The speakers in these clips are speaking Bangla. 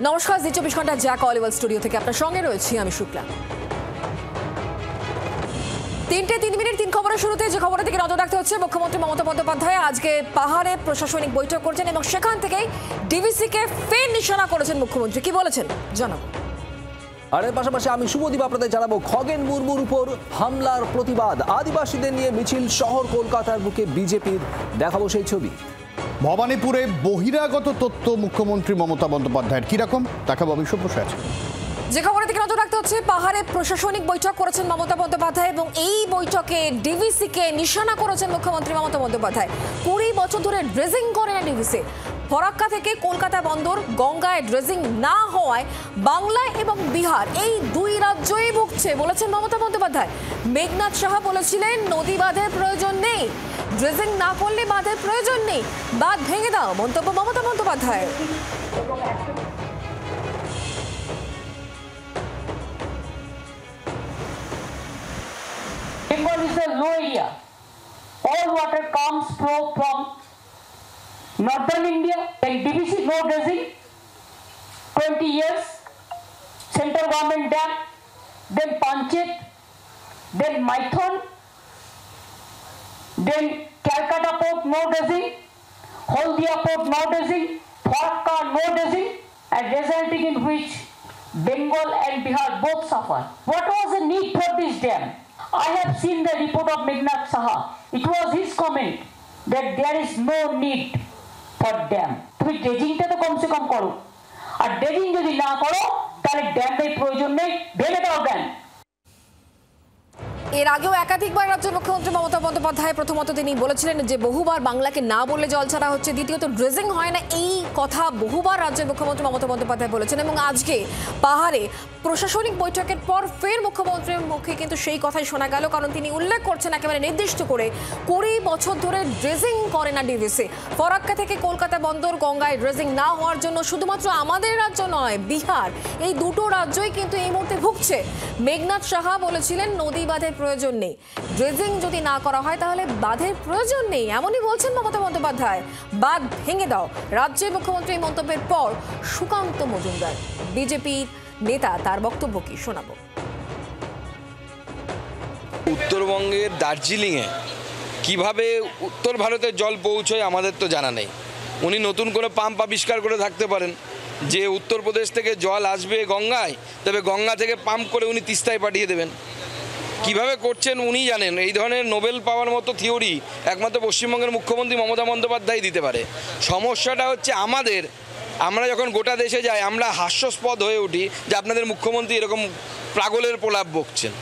নমস্কার, জি 24 ঘন্টা জ্যাক অলিভাল স্টুডিও থেকে আপনার সঙ্গে রয়েছি আমি শুক্লা। 3:03 3 খবরের শুরুতে যে খবরের দিকে নজর রাখতে হচ্ছে, মুখ্যমন্ত্রী মমতা বন্দ্যোপাধ্যায় আজকে পাহাড়ে প্রশাসনিক বৈঠক করছেন এবং সেখান থেকেই ডিভিসিকে ফের নিশানা করেছেন মুখ্যমন্ত্রী। কি বলেছেন জানাবো। আর এর পাশাপাশি আমি শুভদীপ আপনাদের জানাবো খগেন মুর্মুর উপর হামলার প্রতিবাদ, আদিবাসীদের নিয়ে মিছিল শহর কলকাতার বুকে বিজেপির, দেখাবো সেই ছবি। ভবানীপুরে বহিরাগত তথ্য মুখ্যমন্ত্রী মমতা বন্দ্যোপাধ্যায়ের কিরকম দেখাবো আমি সুপ্রসাদ। যে খবরের দিকে নজর রাখতে হচ্ছে, পাহাড়ে প্রশাসনিক বৈঠক করেছেন মমতা বন্দ্যোপাধ্যায় এবং এই বৈঠকে ডিভিসিকে নিশানা করেছেন মুখ্যমন্ত্রী মমতা বন্দ্যোপাধ্যায়। 20 বছর ধরে ড্রেজিং করে না ডিভিসি। ফরাক্কা থেকে কলকাতা বন্দর গঙ্গায় ড্রেজিং না হওয়ায় বাংলা এবং বিহার এই দুই রাজ্যই ভুগছে বলেছেন মমতা বন্দ্যোপাধ্যায়। মেঘনাথ সাহা বলেছিলেন নদী বাঁধের প্রয়োজন নেই, ড্রেজিং না করলে বাঁধের প্রয়োজন নেই, বাঁধ ভেঙে দাও, মন্তব্য Mamata Bandyopadhyay. Bengal is a low area. All water comes from northern India. Then DVC no dredging, 20 years. Central government dam. Then Panchet. Then Maithon. Then Calcutta port no dredging. Haldia port no dredging. Farakka no dredging. And resulting in which Bengal and Bihar both suffer. What was the need for this dam? I have seen the report of Meghnad Saha. It was his comment that there is no need for dam. তুমি ড্রেজিংটা তো কমসে কম করো, আর ড্রেজিং যদি না করো তাহলে ড্যামের প্রয়োজন নেই, ভেঙে দাও ড্যাম। এর আগেও একাধিকবার রাজ্যের মুখ্যমন্ত্রী মমতা বন্দ্যোপাধ্যায় প্রথমত তিনি বলেছিলেন যে বহুবার বাংলাকে না বললে জল ছাড়া হচ্ছে, দ্বিতীয়ত ড্রেজিং হয় না, এই কথা বহুবার রাজ্যের মুখ্যমন্ত্রী মমতা বন্দ্যোপাধ্যায় বলেছেন এবং আজকে পাহাড়ে প্রশাসনিক বৈঠকের পর ফের মুখ্যমন্ত্রীর মুখে কিন্তু সেই কথাই শোনা গেল, কারণ তিনি উল্লেখ করছেন একেবারে নির্দিষ্ট করে 20 বছর ধরে ড্রেজিং করে না ডিভিসি। ফরাক্কা থেকে কলকাতা বন্দর গঙ্গায় ড্রেজিং না হওয়ার জন্য শুধুমাত্র আমাদের রাজ্য নয়, বিহার এই দুটো রাজ্যই কিন্তু এই মুহূর্তে ভুগছে। মেঘনাথ সাহা বলেছিলেন নদী বাঁধের প্রয়োজন নেই, ড্রেজিং যদি না করা হয় তাহলে বাঁধের প্রয়োজন নেই, এমনই বলছেন মমতা বন্দ্যোপাধ্যায়। বাঁধ ভেঙে দাও, রাজ্যের মুখ্যমন্ত্রীর মন্তব্যের পর সুকান্ত মজুমদার বিজেপির নেতা, তার বক্তব্য কি শোনাবো। উত্তরবঙ্গের দার্জিলিংয়ে কিভাবে উত্তর ভারতের জল পৌঁছয় আমাদের তো জানা নেই। উনি নতুন করে পাম্প আবিষ্কার করে থাকতে পারেন যে উত্তরপ্রদেশ থেকে জল আসবে গঙ্গায়, তবে গঙ্গা থেকে পাম্প করে উনি তিস্তায় পাঠিয়ে দেবেন। কিভাবে করছেন উনি জানেন। এই ধরনের নোবেল পাওয়ার মতো থিওরি একমাত্র পশ্চিমবঙ্গের মুখ্যমন্ত্রী মমতা বন্দ্যোপাধ্যায় দিতে পারে। সমস্যাটা হচ্ছে আমরা যখন গোটা দেশে যাই আমরা হাস্যাস্পদ হয়ে উঠি যে আপনাদের মুখ্যমন্ত্রী এরকম পাগলের প্রলাপ বকছেন।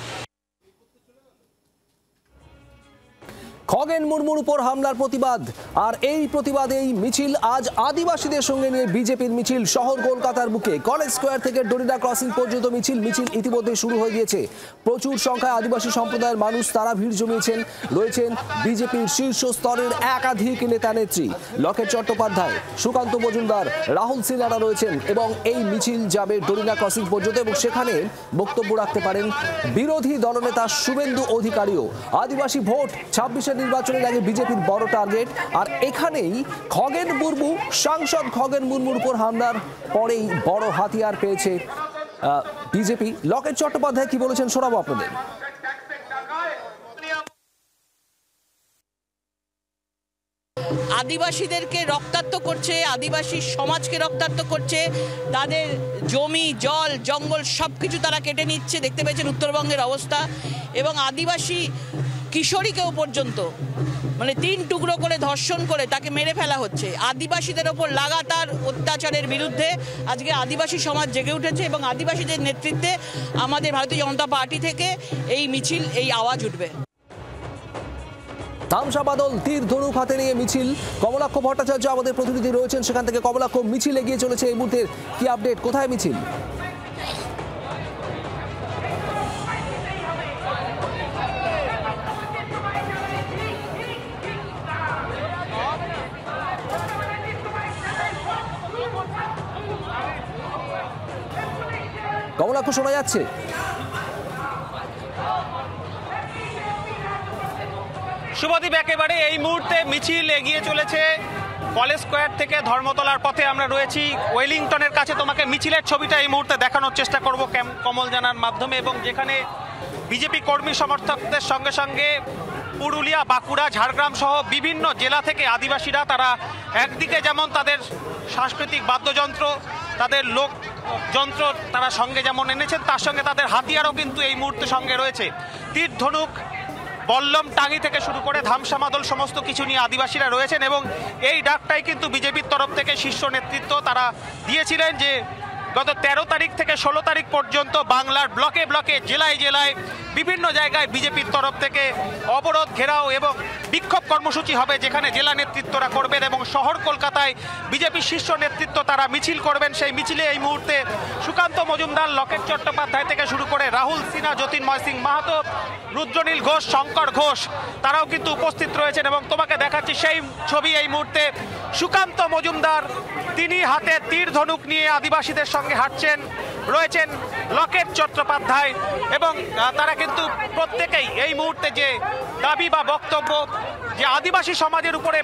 খগেন মুর্মুর উপর হামলার প্রতিবাদ, আর এই প্রতিবাদেই মিছিল আজ আদিবাসীদের সঙ্গে নিয়ে বিজেপির মিছিল শহর কলকাতার বুকে কলেজ স্কোয়ার থেকে ডরিডা ক্রসিং পর্যন্ত মিছিল ইতিমধ্যে শুরু হয়ে গিয়েছে। প্রচুর সংখ্যায় আদিবাসী সম্প্রদায়ের মানুষ তারা ভিড় জমিয়েছেন। রয়েছেন বিজেপির শীর্ষ স্তরের একাধিক নেতা নেত্রী, লকেট চট্টোপাধ্যায়, সুকান্ত মজুমদার, রাহুল সিনহারা রয়েছেন এবং এই মিছিল যাবে ডরিডা ক্রসিং পর্যন্ত এবং সেখানে বক্তব্য রাখতে পারেন বিরোধী দলনেতা শুভেন্দু অধিকারীও। আদিবাসী ভোট 26 নির্বাচনের আগে বিজেপির বড় টার্গেট, আর এখানেই খগেন মুর্মু, সাংসদ খগেন মুর্মুর উপর হামলার পরেই বড় হাতিয়ার পেয়েছে বিজেপি। লকেট চট্টোপাধ্যায় কি বলেছেন শোনাবো আপনাদের। আদিবাসীদেরকে রক্তাক্ত করছে, আদিবাসী সমাজকে রক্তাক্ত করছে, তাদের জমি জল জঙ্গল সব কিছু তারা কেটে নিচ্ছে। দেখতে পেয়েছেন উত্তরবঙ্গের অবস্থা, এবং আদিবাসী কিশোরীকেও পর্যন্ত 3 টুকরো করে ধর্ষণ করে তাকে মেরে ফেলা হচ্ছে। আদিবাসীদের ওপর লাগাতার অত্যাচারের বিরুদ্ধে আজকে আদিবাসী সমাজ জেগে উঠেছে এবং আদিবাসীদের নেতৃত্বে আমাদের ভারতীয় জনতা পার্টি থেকে এই মিছিল, এই আওয়াজ উঠবে। তামসা বাদল, তীর ধনুক হাতে নিয়ে মিছিল। কমলাক্ষ ভট্টাচার্য আমাদের প্রতিনিধি রয়েছেন সেখান থেকে। কমলাক্ষ, মিছিল এগিয়ে চলেছে, এই মুহূর্তে কি আপডেট, কোথায় মিছিল? কমলাক্ষ শোনা যাচ্ছে? শুভদীপ, একেবারে এই মুহূর্তে মিছিল এগিয়ে চলেছে কলেজ স্কোয়ার থেকে ধর্মতলার পথে আমরা রয়েছি। ওয়েলিংটনের কাছে তোমাকে মিছিলের ছবিটা এই মুহূর্তে দেখানোর চেষ্টা করব কমল জানার মাধ্যমে, এবং যেখানে বিজেপি কর্মী সমর্থকদের সঙ্গে সঙ্গে পুরুলিয়া, বাঁকুড়া, ঝাড়গ্রাম সহ বিভিন্ন জেলা থেকে আদিবাসীরা তারা একদিকে যেমন তাদের সাংস্কৃতিক বাদ্যযন্ত্র, তাদের লোকযন্ত্র তারা সঙ্গে যেমন এনেছেন, তার সঙ্গে তাদের হাতিয়ারও কিন্তু এই মুহূর্তে সঙ্গে রয়েছে। তীর ধনুক, বল্লম টাঙ্গি থেকে শুরু করে ধামসা মাদল সমস্ত কিছু নিয়ে আদিবাসীরা রয়েছেন, এবং এই ডাকটাই কিন্তু বিজেপির তরফ থেকে শীর্ষ নেতৃত্ব তারা দিয়েছিলেন যে গত 13 তারিখ থেকে 16 তারিখ পর্যন্ত বাংলার ব্লকে ব্লকে, জেলায় জেলায় বিভিন্ন জায়গায় বিজেপির তরফ থেকে অবরোধ, ঘেরাও এবং বিক্ষোভ কর্মসূচি হবে, যেখানে জেলা নেতৃত্বরা করবেন এবং শহর কলকাতায় বিজেপির শীর্ষ নেতৃত্ব তারা মিছিল করবেন। সেই মিছিলে এই মুহূর্তে সুকান্ত মজুমদার, লকেট চট্টোপাধ্যায় থেকে শুরু করে রাহুল সিনহা, জ্যোতির্ময় সিং মাহাতো, রুদ্রনীল ঘোষ, শঙ্কর ঘোষ তারাও কিন্তু উপস্থিত রয়েছেন। এবং তোমাকে দেখাচ্ছি সেই ছবি এই মুহূর্তে। সুকান্ত মজুমদার তিনি হাতে তীর ধনুক নিয়ে আদিবাসীদের সঙ্গে হাঁটছেন, রয়েছেন লকেট চট্টোপাধ্যায়, এবং তারা কিন্তু প্রত্যেকেই এই মুহূর্তে যে দাবি বা বক্তব্য যে আদিবাসী সমাজের উপরে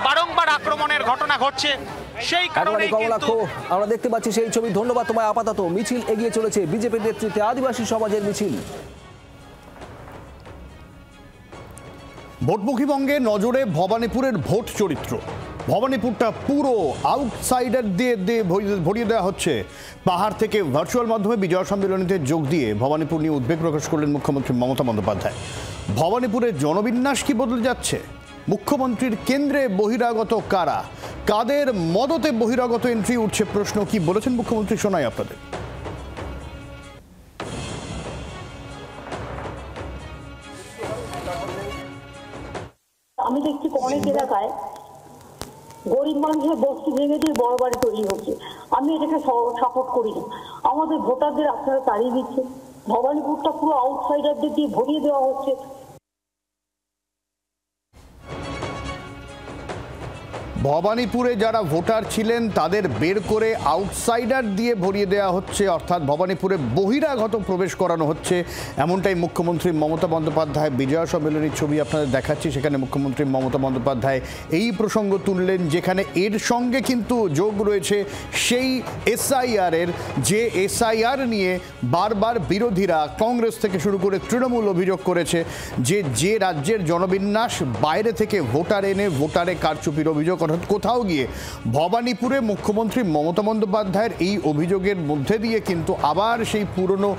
বারংবার আক্রমণের ঘটনা ঘটছে, সেই কারণে আমরা দেখতে পাচ্ছি সেই ছবি। ধন্যবাদ তোমায়। আপাতত মিছিল এগিয়ে চলেছে বিজেপির নেতৃত্বে আদিবাসী সমাজের মিছিল। ভোটমুখী বঙ্গে নজরে ভবানীপুরের ভোট চরিত্র। ভবানীপুরটা পুরো আউটসাইডার দিয়ে ভরিয়ে দেওয়া হচ্ছে। পাহাড় থেকে ভার্চুয়াল মাধ্যমে বিজয় সম্মেলনীতে যোগ দিয়ে ভবানীপুর নিয়ে উদ্বেগ প্রকাশ করলেন মুখ্যমন্ত্রী মমতা বন্দ্যোপাধ্যায়। ভবানীপুরের জনবিন্যাস কি বদলে যাচ্ছে? মুখ্যমন্ত্রীর কেন্দ্রে বহিরাগত কারা? কাদের মদতে বহিরাগত এন্ট্রি উঠছে প্রশ্ন। কি বলেছেন মুখ্যমন্ত্রী শোনাই আপনাদের। আমি দেখছি অনেক এলাকায় গরিব মানুষের বস্তি ভেঙে দিয়ে বড় বাড়ি তৈরি হচ্ছে। আমি এটাকে সাপোর্ট করি না। আমাদের ভোটারদের আপনারা তাড়িয়ে দিচ্ছে। ভবানীপুরটা পুরো আউটসাইডারদের দিয়ে ভরিয়ে দেওয়া হচ্ছে। ভবানীপুরে যারা ভোটার ছিলেন তাদের বের করে আউটসাইডার দিয়ে ভরিয়ে দেওয়া হচ্ছে, অর্থাৎ ভবানীপুরে বহিরাগত প্রবেশ করানো হচ্ছে, এমনটাই মুখ্যমন্ত্রী মমতা বন্দ্যোপাধ্যায় বিজয় সম্মেলনীর ছবি আপনাদের দেখাচ্ছি। সেখানে মুখ্যমন্ত্রী মমতা বন্দ্যোপাধ্যায় এই প্রসঙ্গ তুললেন, যেখানে এর সঙ্গে কিন্তু যোগ রয়েছে সেই এসআইআরের, যে এসআইআর নিয়ে বারবার বিরোধীরা কংগ্রেস থেকে শুরু করে তৃণমূল অভিযোগ করেছে যে রাজ্যের জনবিন্যাস বাইরে থেকে ভোটার এনে ভোটারে কারচুপির অভিযোগ। কোথাও গিয়ে ভবানীপুরে মুখ্যমন্ত্রী মমতা বন্দ্যোপাধ্যায়ের এই অভিযোগের মধ্যে দিয়ে কিন্তু আবার সেই পুরনো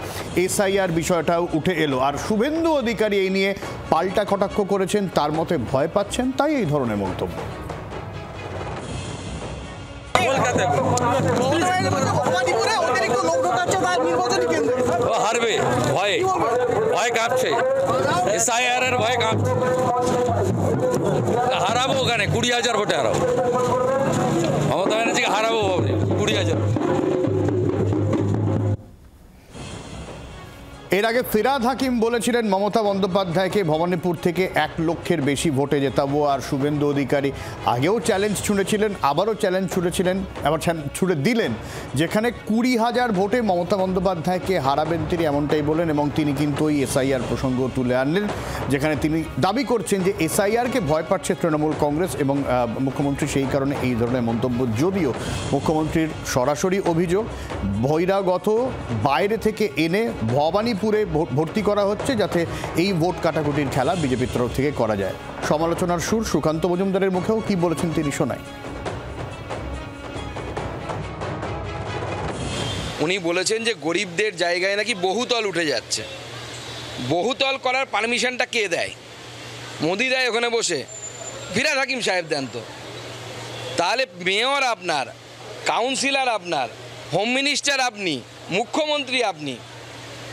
এসআইআর বিষয়টাও উঠে এলো। আর শুভেন্দু অধিকারী এই নিয়ে পাল্টা কটাক্ষ করেছেন, তার মতে ভয় পাচ্ছেন, তাই এই ধরনের মন্তব্য। হারবে ভয়ে, ভয় কাঁপছে, এসআইআর এর ভয় কাঁপছে। হারাবো ওখানে 20,000 ভোটে হারাবো, মমতা ব্যানার্জিকে হারাবো 20,000। এর আগে ফিরহাদ হাকিম বলেছিলেন মমতা বন্দ্যোপাধ্যায়কে ভবানীপুর থেকে 1 লক্ষের বেশি ভোটে জেতাবো। আর শুভেন্দু অধিকারী আগেও চ্যালেঞ্জ ছুঁড়েছিলেন, আবারও চ্যালেঞ্জ ছুঁড়েছিলেন, আবার ছুঁড়ে দিলেন, যেখানে 20,000 ভোটে মমতা বন্দ্যোপাধ্যায়কে হারাবেন তিনি, এমনটাই বলেন। এবং তিনি কিন্তু ওই এসআইআর প্রসঙ্গ তুলে আনলেন, যেখানে তিনি দাবি করছেন যে এসআইআরকে ভয় পাচ্ছে তৃণমূল কংগ্রেস এবং মুখ্যমন্ত্রী সেই কারণে এই ধরনের মন্তব্য। যদিও মুখ্যমন্ত্রীর সরাসরি অভিযোগ বহিরাগত বাইরে থেকে এনে ভবানীপুরে ভর্তি করা হচ্ছে, যাতে এই ভোট কাটাকুটির খেলা বিজেপির তরফ থেকে করা যায়। সমালোচনার সুর সুকান্ত মজুমদারের মুখেও কি বলেছেন তিনি শোনাই। উনি বলেছেন যে গরিবদের জায়গায় নাকি বহুতল উঠে যাচ্ছে। বহুতল করার পারমিশনটা কে দেয়? মোদি দেয় ওখানে বসে? ফিরহাদ হাকিম সাহেব দেন তো। তাহলে মেয়র আপনার, কাউন্সিলর আপনার, হোম মিনিস্টার আপনি, মুখ্যমন্ত্রী আপনি,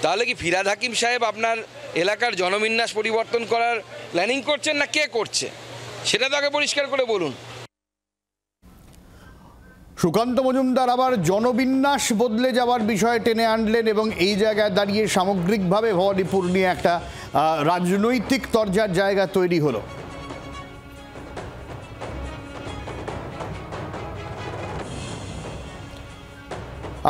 তাহলে কি ফিরহাদ হাকিম সাহেব আপনার এলাকার জনবিন্যাস পরিবর্তন করার প্ল্যানিং করছেন না কে করছে? সেটা তো আগে পরিষ্কার করে বলুন। সুকান্ত মজুমদার আবার জনবিন্যাস বদলে যাওয়ার বিষয়ে টেনে আনলেন এবং এই জায়গায় দাঁড়িয়ে সামগ্রিকভাবে ভবানীপুর নিয়ে একটা রাজনৈতিক তরজার জায়গা তৈরি হলো।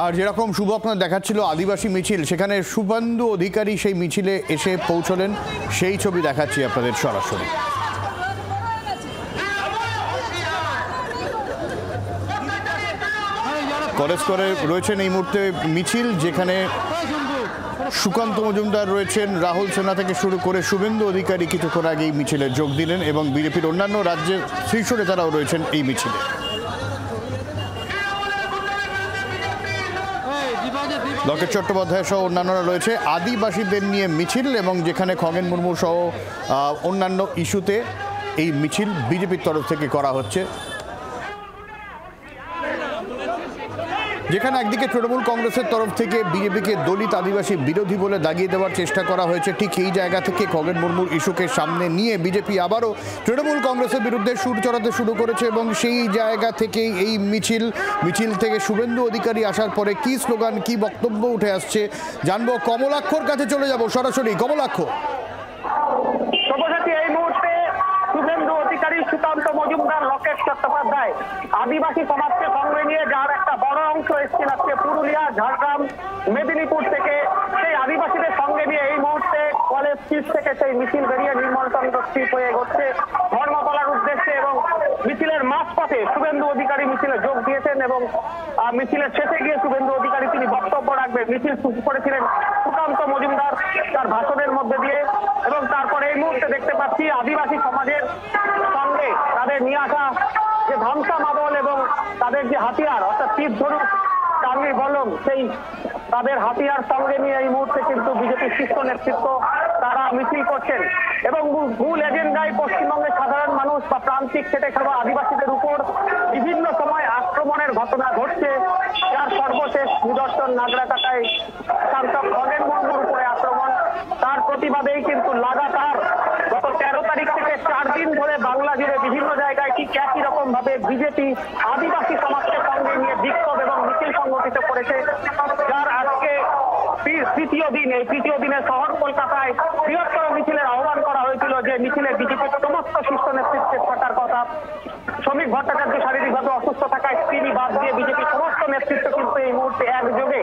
আর যেরকম শুভ আপনার দেখাচ্ছিল আদিবাসী মিছিল, সেখানে শুভেন্দু অধিকারী সেই মিছিলে এসে পৌঁছলেন, সেই ছবি দেখাচ্ছি আপনাদের সরাসরি। কলেজ স্কোয়ারে রয়েছেন এই মুহূর্তে মিছিল, যেখানে সুকান্ত মজুমদার রয়েছেন, রাহুল সিনহা থেকে শুরু করে শুভেন্দু অধিকারী কিছুক্ষণ আগে এই মিছিলে যোগ দিলেন এবং বিজেপির অন্যান্য রাজ্যের শীর্ষ নেতারাও রয়েছেন এই মিছিলে। লকেট চট্টোপাধ্যায় সহ অন্যান্যরা রয়েছে। আদিবাসীদের নিয়ে মিছিল এবং যেখানে খগেন মুর্মু সহ অন্যান্য ইস্যুতে এই মিছিল বিজেপির তরফ থেকে করা হচ্ছে, যেখানে একদিকে তৃণমূল কংগ্রেসের তরফ থেকে বিজেপিকে দলিত আদিবাসী বিরোধী বলে দাগিয়ে দেওয়ার চেষ্টা করা হয়েছে। ঠিক এই জায়গা থেকে খগেন মুর্মুর ইস্যুকে সামনে নিয়ে বিজেপি আবারও তৃণমূল কংগ্রেসের বিরুদ্ধে সুর চড়াতে শুরু করেছে এবং সেই জায়গা থেকেই এই মিছিল থেকে শুভেন্দু অধিকারী আসার পরে কি স্লোগান, কি বক্তব্য উঠে আসছে জানবো। কমলাক্ষর কাছে চলে যাব সরাসরি। কমলাক্ষ, এই মুহূর্তে শুভেন্দু অধিকারী, সুকান্ত মজুমদার, লকেট চট্টোপাধ্যায় আদিবাসী সমাজকে সঙ্গে নিয়ে যার একটা বড় অংশ এসেছিল আজকে পুরুলিয়া, ঝাড়গ্রাম, মেদিনীপুর থেকে, সেই আদিবাসীদের সঙ্গে নিয়ে এই মুহূর্তে কলেজ স্ট্রিট থেকে সেই মিছিল বেরিয়ে নির্মলচন্দ্র স্ট্রিট হয়ে ঘটছে ধর্মতলার উদ্দেশ্যে এবং মিছিলের মাঝপথে শুভেন্দু অধিকারী মিছিলে যোগ দিয়েছেন এবং মিছিলের শেষে গিয়ে শুভেন্দু অধিকারী তিনি বক্তব্য রাখবেন। মিছিল শুরু করেছিলেন সুকান্ত মজুমদার তার ভাষণের মধ্যে দিয়ে এবং তারপরে এই মুহূর্তে দেখতে পাচ্ছি আদিবাসী সমাজের সঙ্গে তাদের নিয়ে আসা যে ধামসা মাদল এবং তাদের যে হাতিয়ার অর্থাৎ তীর ধনুক, টাঙ্গি বলম, সেই তাদের হাতিয়ার সঙ্গে নিয়ে এই মুহূর্তে কিন্তু বিজেপির শীর্ষ নেতৃত্ব তারা মিছিল করছেন এবং মূল এজেন্ডায় পশ্চিমবঙ্গের সাধারণ মানুষ বা প্রান্তিক খেটে খাওয়া আদিবাসীদের উপর বিভিন্ন সময় আক্রমণের ঘটনা ঘটছে, যার সর্বশেষ নিদর্শন নাগরাকাটায় সাংসদ খগেন মুর্মুর উপরে আক্রমণ। তার প্রতিবাদেই কিন্তু লাগাতার গত 13 তারিখ থেকে 4 দিন ধরে বাংলা জুড়ে বিভিন্ন জায়গায় ঠিক একই রকম ভাবে বিজেপি আদিবাসী সমাজকে সঙ্গে নিয়ে বিক্ষোভ এবং মিছিল সংগঠিত করেছে, যার আজকে তৃতীয় দিন। এই তৃতীয় দিনে শহর কলকাতায় বৃহত্তর মিছিলের আহ্বান করা হয়েছিল, যে মিছিলে বিজেপির সমস্ত শীর্ষ নেতৃত্বের থাকার কথা। শ্রমিক ভট্টাচার্য শারীরিকভাবে অসুস্থ থাকায় তিনি বাদ দিয়ে বিজেপির সমস্ত নেতৃত্ব কিন্তু এই মুহূর্তে একযোগে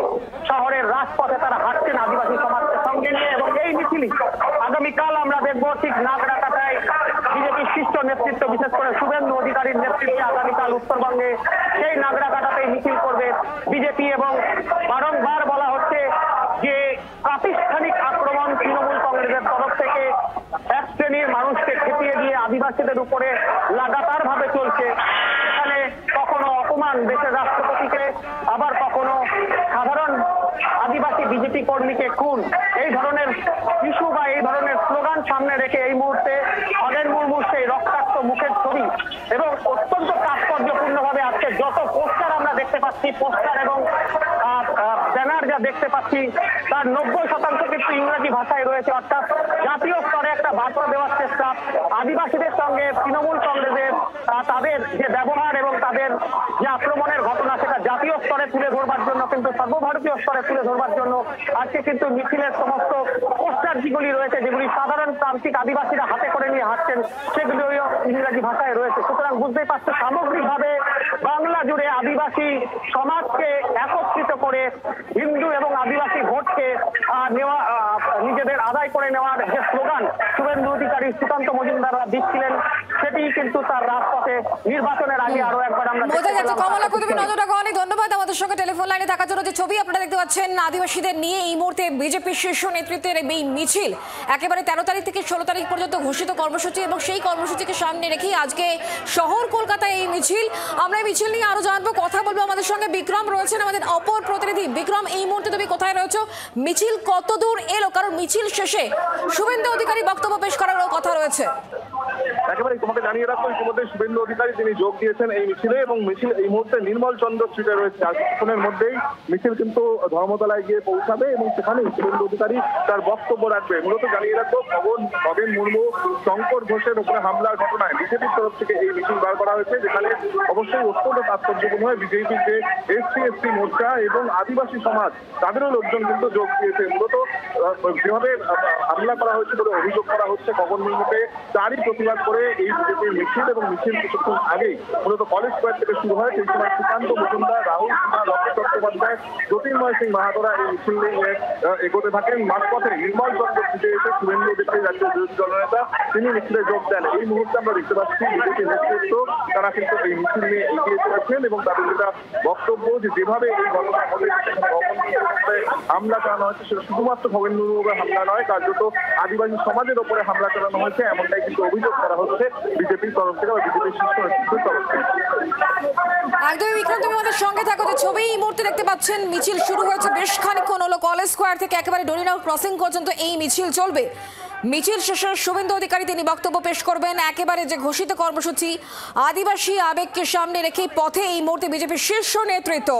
শহরের রাজপথে তারা হাঁটছেন আদিবাসী সমাজকে সঙ্গে নিয়ে এবং এই মিছিলই আগামীকাল আমরা দেখবো ঠিক নাগরাকাটায় বিজেপির শীর্ষ নেতৃত্ব বিশেষ করে শুভেন্দু অধিকারীর নেতৃত্বে আগামীকাল উত্তরবঙ্গে সেই নাগরাকাটাতেই মিছিল করবে বিজেপি এবং বারংবার বলা হচ্ছে যে প্রাতিষ্ঠানিক আক্রমণ তৃণমূল কংগ্রেসের তরফ থেকে এক শ্রেণীর মানুষকে খেপিয়ে দিয়ে আদিবাসীদের উপরে লাগাতার ভাবে চলছে। এখানে কখনো অপমান দেশের রাষ্ট্রপতিকে, আবার কখনো সাধারণ আদিবাসী বিজেপি কর্মীকে খুন, এই ধরনের ইস্যু বা এই ধরনের স্লোগান সামনে রেখে এই মুহূর্তে খগেন মুর্মুর সেই রক্তাক্ত মুখের ছবি এবং অত্যন্ত তাৎপর্যপূর্ণ ভাবে আজকে যত পোস্টার আমরা দেখতে পাচ্ছি, পোস্টার এবং ব্যানার যা দেখতে পাচ্ছি তার 90% কিন্তু ইংরেজি ভাষায় রয়েছে, অর্থাৎ জাতীয় স্তরে একটা বার্তা দেওয়ার চেষ্টা আদিবাসীদের সঙ্গে তৃণমূল কংগ্রেসের তাদের যে ব্যবহার এবং তাদের যে আক্রমণের ঘটনা সেটা জাতীয় স্তরে তুলে ধরবার জন্য, কিন্তু সর্বভারতীয় স্তরে তুলে ধরবার জন্য আজকে কিন্তু মিছিলের সমস্ত পোস্টার যেগুলি রয়েছে, যেগুলি সাধারণ প্রান্তিক আদিবাসীরা হাতে করে নিয়ে হাঁটছেন, সেগুলিও ইংরেজি ভাষায় রয়েছে। সুতরাং বুঝতেই পারছে সামগ্রিকভাবে বাংলা জুড়ে আদিবাসী সমাজকে একত্রিত করে হিন্দু এবং আদিবাসী ভোটকে নেওয়া, নিজেদের আদায় করে নেওয়ার যে স্লোগান শুভেন্দু অধিকারী, সুকান্ত মজুমদাররা দিচ্ছিলেন, সেটি কিন্তু তার রাজপথে নির্বাচনের আগে আরো একবার আমরা ধন্যবাদ আমাদের সঙ্গে টেলিফোন লাইনে থাকার জন্য। যে ছবি আপনারা দেখতে পাচ্ছেন আদিবাসীদের নিয়ে এই মুহূর্তে বিজেপির শীর্ষ নেতৃত্বের এই মিছিল একেবারে 13 তারিখ থেকে 16 তারিখ পর্যন্ত ঘোষিত কর্মসূচি এবং সেই কর্মসূচিকে সামনে রেখে আজকে শহর কলকাতায় এই মিছিল। আমরা এই মিছিল নিয়ে আরো জানবো, কথা বলবো। আমাদের সঙ্গে বিক্রম রয়েছেন, আমাদের অপর প্রতিনিধি। বিক্রম, এই মুহূর্তে তুমি কোথায় রয়েছো? মিছিল কত দূর এলো? কারণ মিছিল শেষে শুভেন্দু অধিকারী বক্তব্য পেশ করার কথা রয়েছে। একেবারে তোমাকে জানিয়ে রাখবো, ইতিমধ্যে শুভেন্দু অধিকারী তিনি যোগ দিয়েছেন এই মিছিলে এবং মিছিল এই মুহূর্তে নির্মলচন্দ্র স্ট্রিটে রয়েছে। আজ কিছুক্ষণের মধ্যেই মিছিল কিন্তু ধর্মতলায় গিয়ে পৌঁছাবে এবং সেখানেই শুভেন্দু অধিকারী তার বক্তব্য রাখবে। মূলত জানিয়ে রাখবো, খগেন মুর্মু শঙ্কর ঘোষের উপরে হামলার ঘটনায় বিজেপির তরফ থেকে এই মিছিল বার করা হয়েছে, যেখানে অবশ্যই অত্যন্ত তাৎপর্যপূর্ণ হয় বিজেপির যে SC/ST মোর্চা এবং আদিবাসী সমাজ তাদেরও লোকজন কিন্তু যোগ দিয়েছে। মূলত যেভাবে হামলা করা হয়েছে বলে অভিযোগ করা হচ্ছে খগেন মুর্মুকে, তারই প্রতিবাদ করে করে এই বিজেপির মিছিল এবং মিছিল কিছুক্ষণ আগেই মূলত কলেজ স্কোয়ার থেকে শুরু হয়। সেই সময় সুকান্ত মজুমদার, রাহুল সিনহা, লকেট চট্টোপাধ্যায়, জ্যোতির্ময় সিং মাহাতোরা এই মিছিল নিয়ে এগোতে থাকেন। মাঝপথে নির্মল চন্দ্র ছুটে এসে শুভেন্দু অধিকারী রাজ্যের বিরোধী দলনেতা তিনি মিছিলে যোগ দেন। এই মুহূর্তে আমরা দেখতে পাচ্ছি বিজেপি নেতৃত্ব তারা কিন্তু এই মিছিল নিয়ে এগিয়ে চলেছেন এবং তাদের যেটা বক্তব্য যে যেভাবে এই ঘটনা ঘটেছে হামলা চালানো হয়েছে সেটা শুধুমাত্র খগেন মুর্মুর হামলা নয়, কার্যত আদিবাসী সমাজের ওপরে হামলা চালানো হয়েছে এমনটাই কিন্তু অভিযোগ করা হচ্ছে বিজেপির তরফ থেকে বা বিজেপির শীর্ষ নেতৃত্বের তরফ থেকে। একদমই বিক্রম, তুমি আমাদের সঙ্গে থাকো। যে ছবি এই মুহূর্তে দেখতে পাচ্ছেন, মিছিল শুরু হয়েছে বেশ খানিকক্ষণ হলো। কলেজ স্কোয়ার থেকে একেবারে ডরিনাও ক্রসিং পর্যন্ত এই মিছিল চলবে। মিছিল শেষে শুভেন্দু অধিকারী তিনি বক্তব্য পেশ করবেন। একেবারে যে ঘোষিত কর্মসূচি আদিবাসী আবেগকে সামনে রেখে পথে এই মুহূর্তে বিজেপির শীর্ষ নেতৃত্ব।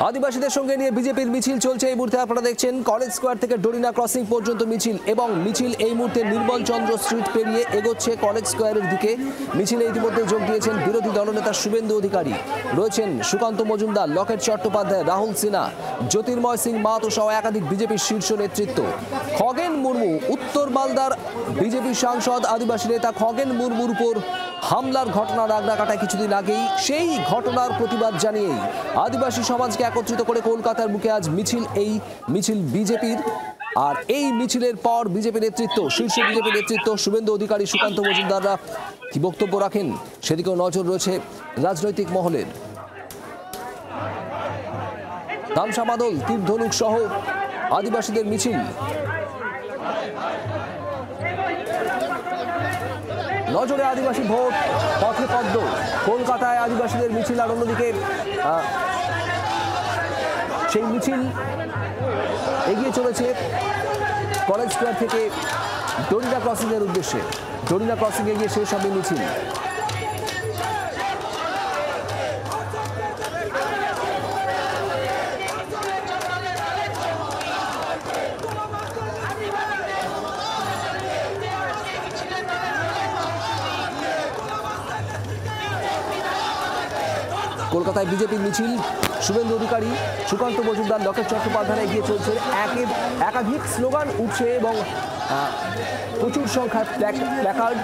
আদিবাসীদের সঙ্গে নিয়ে বিজেপির মিছিল চলছে এই মুহূর্তে। আপনারা দেখছেন কলেজ স্কোয়ার থেকে ডরিনা ক্রসিং পর্যন্ত মিছিল, এবং মিছিল এই মুহূর্তে নির্মল চন্দ্র স্ট্রিট পেরিয়ে এগোচ্ছে কলেজ স্কোয়ারের দিকে। মিছিলে ইতিমধ্যে যোগ দিয়েছেন বিরোধী দলনেতা শুভেন্দু অধিকারী, রয়েছেন সুকান্ত মজুমদার, লকেট চট্টোপাধ্যায়, রাহুল সিনহা, জ্যোতির্ময় সিং মাহাতো সহ একাধিক বিজেপির শীর্ষ নেতৃত্ব। খগেন মুর্মু, উত্তর মালদার বিজেপি সাংসদ আদিবাসী নেতা খগেন মুর্মুর উপর হামলার ঘটনা রাগড়া কাটায় কিছুদিন আগেই, সেই ঘটনার প্রতিবাদ জানিয়েই আদিবাসী সমাজকে একত্রিত করে কলকাতার বুকে আজ মিছিল। এই মিছিল বিজেপির, আর এই মিছিলের পর বিজেপি নেতৃত্ব, শীর্ষ বিজেপি নেতৃত্ব শুভেন্দু অধিকারী, সুকান্ত মজুমদাররা কি বক্তব্য রাখেন সেদিকেও নজর রয়েছে রাজনৈতিক মহলের। তামসা মাদল, তীরধনুক সহ আদিবাসীদের মিছিল। নজরে আদিবাসী ভোট, পথে পদ্ম, কলকাতায় আদিবাসীদের মিছিল। আর অন্যদিকে সেই মিছিল এগিয়ে চলেছে কলেজ স্কোয়ার থেকে ডরিনা ক্রসিং এর উদ্দেশ্যে। ডরিনা ক্রসিং এ গিয়ে শেষ হবে মিছিল। কলকাতায় বিজেপির মিছিল, শুভেন্দু অধিকারী, সুকান্ত মজুমদার, লকেট চট্টোপাধ্যায় এগিয়ে চলছে। একাধিক স্লোগান উঠছে এবং প্রচুর সংখ্যায় প্ল্যাকার্ড,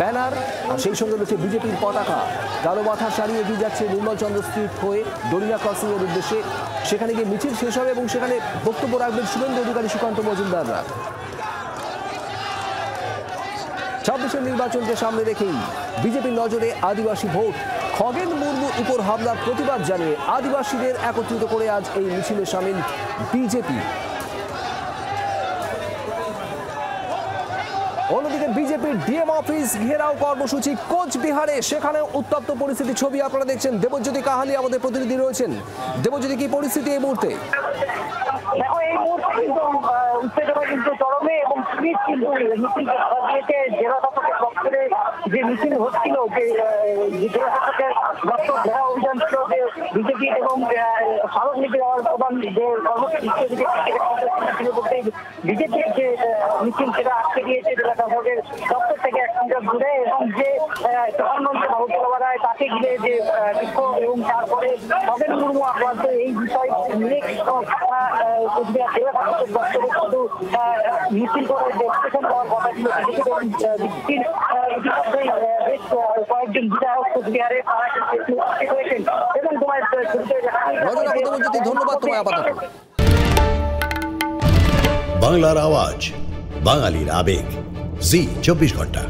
ব্যানার, আর সেই সঙ্গে রয়েছে বিজেপির পতাকা। কালো মাথা সারিয়ে এগিয়ে যাচ্ছে নির্মল চন্দ্র স্ট্রিট হয়ে ডরিনা ক্রসিং এর উদ্দেশ্যে। সেখানে গিয়ে মিছিল শেষ হবে এবং সেখানে বক্তব্য রাখবেন শুভেন্দু অধিকারী, সুকান্ত মজুমদাররা। 26-এর নির্বাচনকে সামনে রেখেই বিজেপির নজরে আদিবাসী ভোট। খগেন মুর্মুর উপর হামলার প্রতিবাদ জানিয়ে আদিবাসীদের একত্রিত করে আজ এই মিছিলে সামিল বিজেপি। অন্যদিকে বিজেপির ডিএম অফিস ঘেরাও কর্মসূচি কোচবিহারে, সেখানে উত্তপ্ত পরিস্থিতি। ছবি আপনারা দেখছেন, দেবজ্যোতি কাহালি আমাদের প্রতিনিধি রয়েছেন। দেবজ্যোতি, কি পরিস্থিতি এই মুহূর্তে? দেখো, এই মুহূর্তে কিন্তু উত্তেজনা কিন্তু চরমে, এবং পুলিশ কিন্তু মিছিলকে বাধা দিয়েছে। জেলা শাসকের দপ্তরে যে মিছিল হচ্ছিল, যে জেলা শাসকের দপ্তর ঘেরা অভিযান ছিল, যে বিজেপি এবং স্মারকলিপি দেওয়ার প্রধান যে কর্মসূচি ছিল বলতে বিজেপির যে মিছিল সেটা আটকে দিয়েছে জেলা শাসকের দপ্তর থেকে 1 মিটার দূরে, এবং যে প্রধানমন্ত্রী মমতা রায় তাকে ঘিরে যে বিক্ষোভ, এবং তারপরে খগেন মুর্মু আক্রান্ত, এই বিষয় নিয়ে কোচবিহার জেলা শাসকের দপ্তরে কিন্তু মিছিল করে ডেপুটেশন দেওয়ার কথা ছিল বিজেপি, এবং বিজেপির ইতিমধ্যেই বেশ কয়েকজন বিধায়ক কোচবিহারে হয়েছেন। এবং তোমার ধন্যবাদ তোমায় আপাতত। বাংলার আওয়াজ, বাঙালির আবেগ, জি 24 ঘন্টা।